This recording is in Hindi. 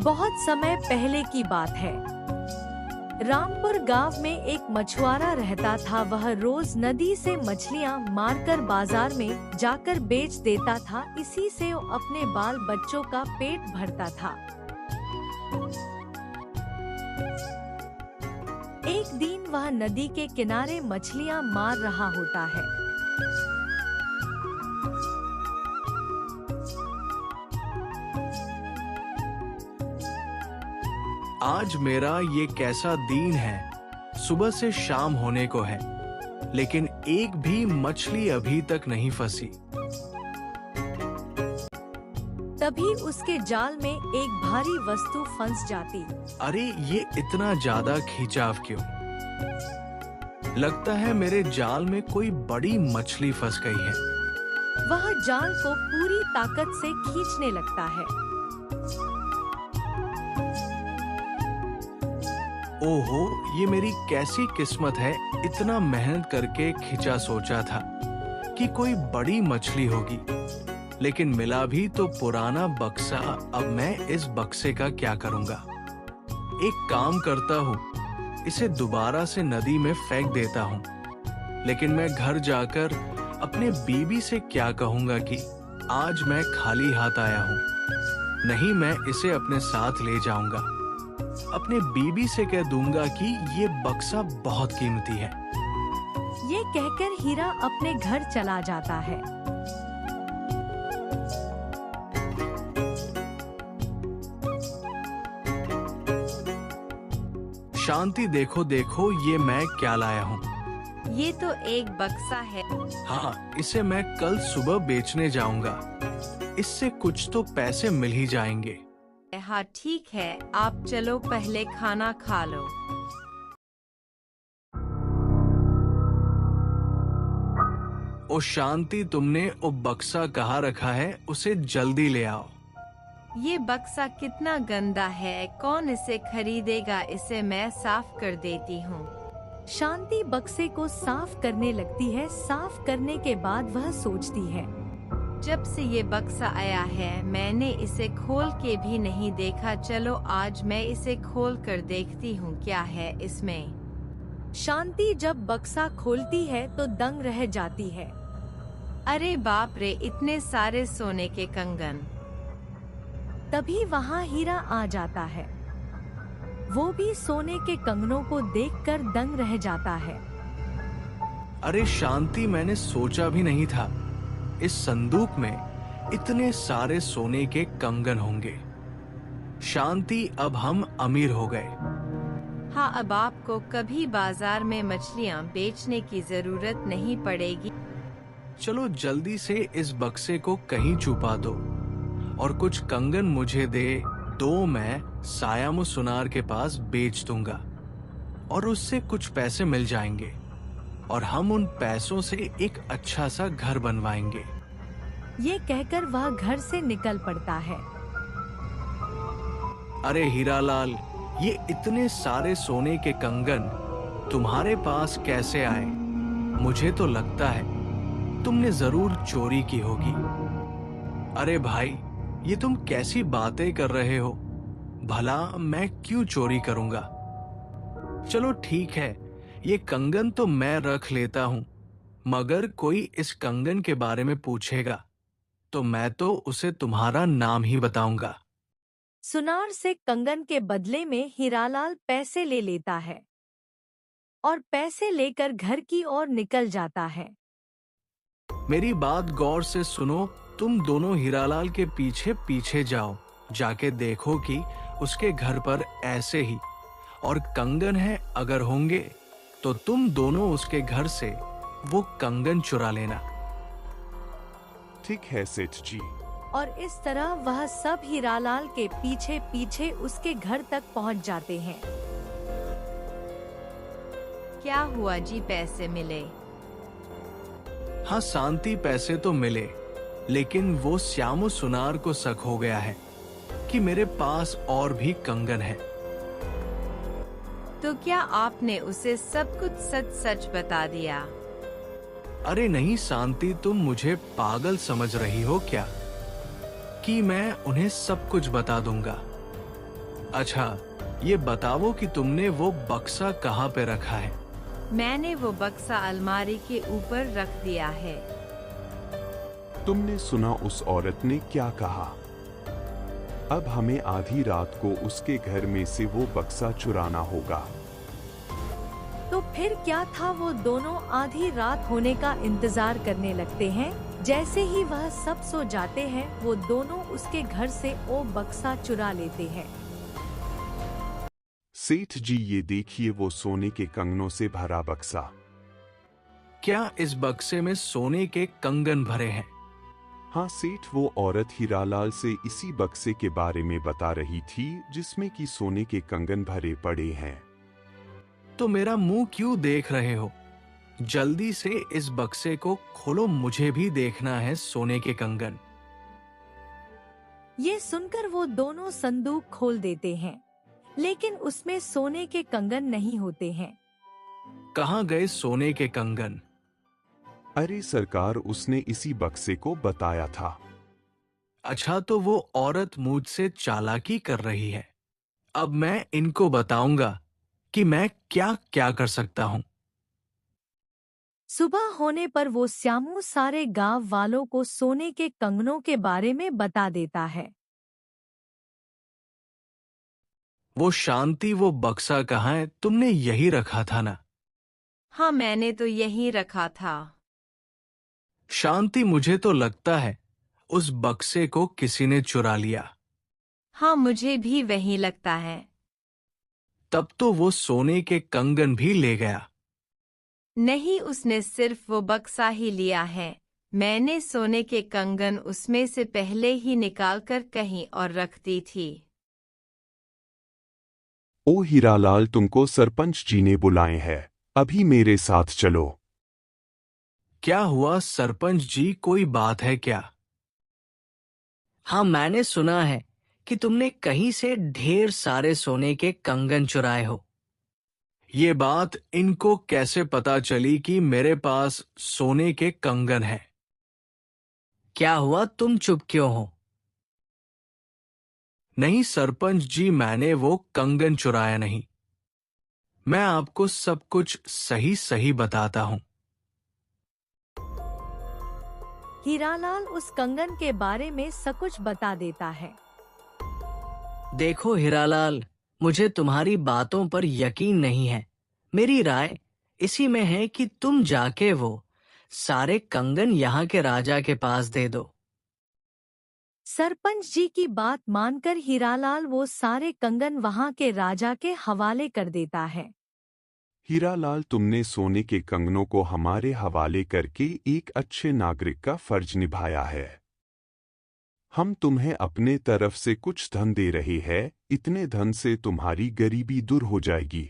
बहुत समय पहले की बात है। रामपुर गांव में एक मछुआरा रहता था। वह रोज नदी से मछलियां मारकर बाजार में जाकर बेच देता था। इसी से वो अपने बाल बच्चों का पेट भरता था। एक दिन वह नदी के किनारे मछलियां मार रहा होता है। आज मेरा ये कैसा दिन है। सुबह से शाम होने को है, लेकिन एक भी मछली अभी तक नहीं फंसी। तभी उसके जाल में एक भारी वस्तु फंस जाती। अरे ये इतना ज्यादा खिंचाव क्यों? लगता है मेरे जाल में कोई बड़ी मछली फंस गई है। वह जाल को पूरी ताकत से खींचने लगता है। ओहो, ये मेरी कैसी किस्मत है। इतना मेहनत करके खींचा, सोचा था कि कोई बड़ी मछली होगी, लेकिन मिला भी तो पुराना बक्सा। अब मैं इस बक्से का क्या करूंगा? एक काम करता हूँ, इसे दोबारा से नदी में फेंक देता हूँ। लेकिन मैं घर जाकर अपने बीवी से क्या कहूँगा कि आज मैं खाली हाथ आया हूँ। नहीं, मैं इसे अपने साथ ले जाऊंगा। अपने बीवी से कह दूंगा कि ये बक्सा बहुत कीमती है। ये कहकर हीरा अपने घर चला जाता है। शांति, देखो देखो, ये मैं क्या लाया हूँ। ये तो एक बक्सा है। हाँ, इसे मैं कल सुबह बेचने जाऊंगा। इससे कुछ तो पैसे मिल ही जाएंगे। हाँ ठीक है, आप चलो पहले खाना खा लो। ओ शांति, तुमने वो बक्सा कहाँ रखा है? उसे जल्दी ले आओ। ये बक्सा कितना गंदा है, कौन इसे खरीदेगा? इसे मैं साफ कर देती हूँ। शांति बक्से को साफ करने लगती है। साफ करने के बाद वह सोचती है, जब से ये बक्सा आया है मैंने इसे खोल के भी नहीं देखा। चलो आज मैं इसे खोल कर देखती हूँ क्या है इसमें। शांति जब बक्सा खोलती है तो दंग रह जाती है। अरे बाप रे, इतने सारे सोने के कंगन। तभी वहाँ हीरा आ जाता है। वो भी सोने के कंगनों को देखकर दंग रह जाता है। अरे शांति, मैंने सोचा भी नहीं था इस संदूक में इतने सारे सोने के कंगन होंगे। शांति, अब हम अमीर हो गए। हाँ, अब आपको कभी बाजार में मछलियाँ बेचने की जरूरत नहीं पड़ेगी। चलो जल्दी से इस बक्से को कहीं छुपा दो और कुछ कंगन मुझे दो मैं सायामो सुनार के पास बेच दूंगा और उससे कुछ पैसे मिल जाएंगे और हम उन पैसों से एक अच्छा सा घर बनवाएंगे। ये कहकर वह घर से निकल पड़ता है। अरे हीरालाल, ये इतने सारे सोने के कंगन तुम्हारे पास कैसे आए? मुझे तो लगता है तुमने जरूर चोरी की होगी। अरे भाई, ये तुम कैसी बातें कर रहे हो? भला मैं क्यों चोरी करूंगा? चलो ठीक है, ये कंगन तो मैं रख लेता हूँ, मगर कोई इस कंगन के बारे में पूछेगा तो मैं तो उसे तुम्हारा नाम ही बताऊंगा। सुनार से कंगन के बदले में हीरालाल पैसे ले लेता है और पैसे लेकर घर की ओर निकल जाता है। मेरी बात गौर से सुनो, तुम दोनों हीरालाल के पीछे पीछे जाओ। जाके देखो कि उसके घर पर ऐसे ही और कंगन है। अगर होंगे तो तुम दोनों उसके घर से वो कंगन चुरा लेना। ठीक है सेठ जी। और इस तरह वह सब हीरालाल के पीछे पीछे उसके घर तक पहुंच जाते हैं। क्या हुआ जी, पैसे मिले? हाँ शांति, पैसे तो मिले, लेकिन वो श्यामू सुनार को शक हो गया है कि मेरे पास और भी कंगन है। तो क्या आपने उसे सब कुछ सच सच बता दिया? अरे नहीं शांति, तुम मुझे पागल समझ रही हो क्या कि मैं उन्हें सब कुछ बता दूंगा? अच्छा, ये बताओ कि तुमने वो बक्सा कहाँ पे रखा है? मैंने वो बक्सा अलमारी के ऊपर रख दिया है। तुमने सुना उस औरत ने क्या कहा? अब हमें आधी रात को उसके घर में से वो बक्सा चुराना होगा। तो फिर क्या था, वो दोनों आधी रात होने का इंतजार करने लगते हैं। जैसे ही वह सब सो जाते हैं, वो दोनों उसके घर से वो बक्सा चुरा लेते हैं। सेठ जी, ये देखिए वो सोने के कंगनों से भरा बक्सा। क्या इस बक्से में सोने के कंगन भरे हैं? हाँ सेठ, वो औरत हीरालाल से इसी बक्से के बारे में बता रही थी जिसमें कि सोने के कंगन भरे पड़े हैं। तो मेरा मुंह क्यों देख रहे हो? जल्दी से इस बक्से को खोलो, मुझे भी देखना है सोने के कंगन। ये सुनकर वो दोनों संदूक खोल देते हैं, लेकिन उसमें सोने के कंगन नहीं होते हैं। कहाँ गए सोने के कंगन? अरे सरकार, उसने इसी बक्से को बताया था। अच्छा, तो वो औरत मुझसे चालाकी कर रही है। अब मैं इनको बताऊंगा कि मैं क्या क्या कर सकता हूँ। सुबह होने पर वो श्यामू सारे गांव वालों को सोने के कंगनों के बारे में बता देता है। वो शांति, वो बक्सा कहाँ है? तुमने यही रखा था ना? हाँ, मैंने तो यही रखा था। शांति, मुझे तो लगता है उस बक्से को किसी ने चुरा लिया। हाँ, मुझे भी वही लगता है। तब तो वो सोने के कंगन भी ले गया। नहीं, उसने सिर्फ वो बक्सा ही लिया है। मैंने सोने के कंगन उसमें से पहले ही निकालकर कहीं और रख दी थी। ओ हीरालाल, तुमको सरपंच जी ने बुलाए हैं, अभी मेरे साथ चलो। क्या हुआ सरपंच जी, कोई बात है क्या? हाँ, मैंने सुना है कि तुमने कहीं से ढेर सारे सोने के कंगन चुराए हो। ये बात इनको कैसे पता चली कि मेरे पास सोने के कंगन हैं? क्या हुआ, तुम चुप क्यों हो? नहीं सरपंच जी, मैंने वो कंगन चुराया नहीं। मैं आपको सब कुछ सही सही बताता हूँ। हीरालाल उस कंगन के बारे में सब कुछ बता देता है। देखो हीरालाल, मुझे तुम्हारी बातों पर यकीन नहीं है। मेरी राय इसी में है कि तुम जाके वो सारे कंगन यहाँ के राजा के पास दे दो। सरपंच जी की बात मानकर हीरालाल वो सारे कंगन वहां के राजा के हवाले कर देता है। हीरालाल, तुमने सोने के कंगनों को हमारे हवाले करके एक अच्छे नागरिक का फर्ज निभाया है। हम तुम्हें अपने तरफ से कुछ धन दे रहे हैं, इतने धन से तुम्हारी गरीबी दूर हो जाएगी।